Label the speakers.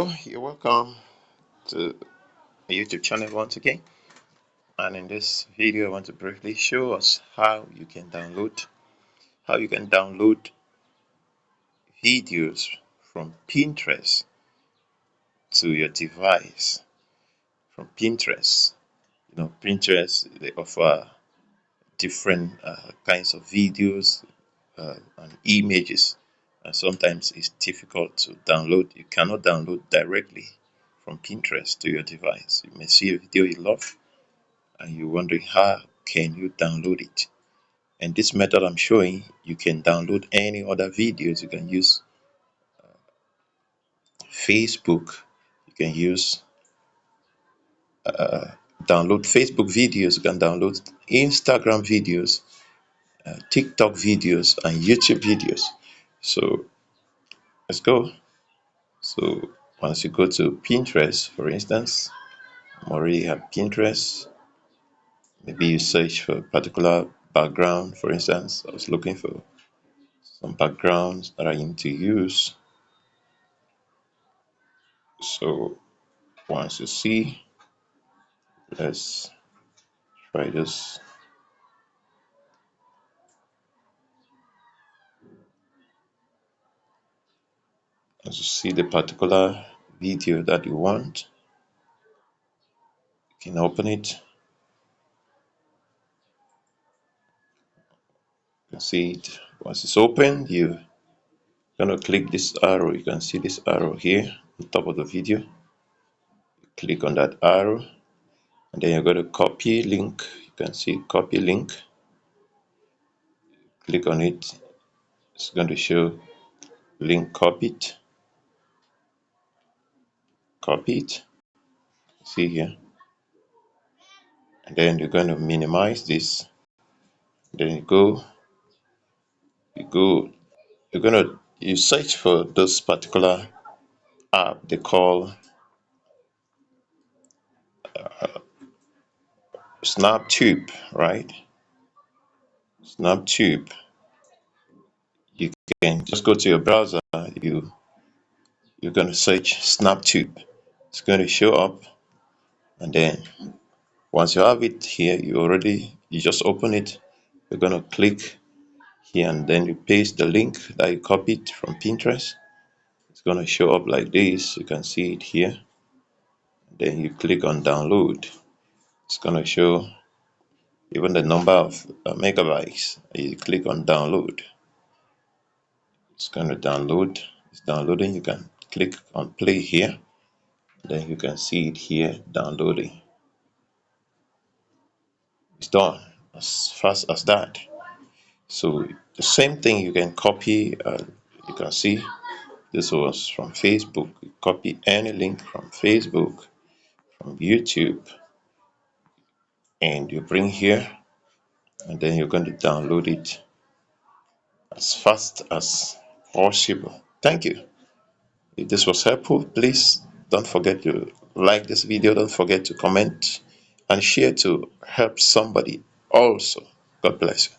Speaker 1: You're welcome to my YouTube channel once again. And in this video, I want to briefly show us how you can download videos from Pinterest to your device. From Pinterest, Pinterest, they offer different kinds of videos and images, and sometimes it's difficult to download. You cannot download directly from Pinterest to your device. You may see a video you love and you're wondering how can you download it. And this method I'm showing, you can download any other videos. You can use Facebook, you can use download Facebook videos, you can download Instagram videos, TikTok videos, and YouTube videos. So let's go. So once you go to Pinterest, for instance, I'm already have Pinterest. Maybe you search for a particular background. For instance, I was looking for some backgrounds that I need to use. So once you see, let's try this. Once you see the particular video that you want, you can open it. You can see it. Once it's open, you're gonna click this arrow. You can see this arrow here on top of the video. You click on that arrow, and then you're going to copy link. You can see copy link. Click on it. It's going to show link copied. Copy it. See here. And then you're going to minimize this. Then you search for this particular app they call SnapTube, right? SnapTube. You can just go to your browser. You're going to search SnapTube. It's going to show up, and then once you have it here, you just open it. You're going to click here, and then you paste the link that you copied from Pinterest. It's going to show up like this. You can see it here. Then you click on download. It's going to show even the number of megabytes. You click on download. It's going to download. It's downloading. You can click on play here. Then you can see it here downloading. It's done as fast as that. So the same thing you can copy. You can see this was from Facebook. You copy any link from Facebook, from YouTube, and you bring here, and then you're going to download it as fast as possible. Thank you. If this was helpful, please don't forget to like this video. Don't forget to comment and share to help somebody also. God bless you.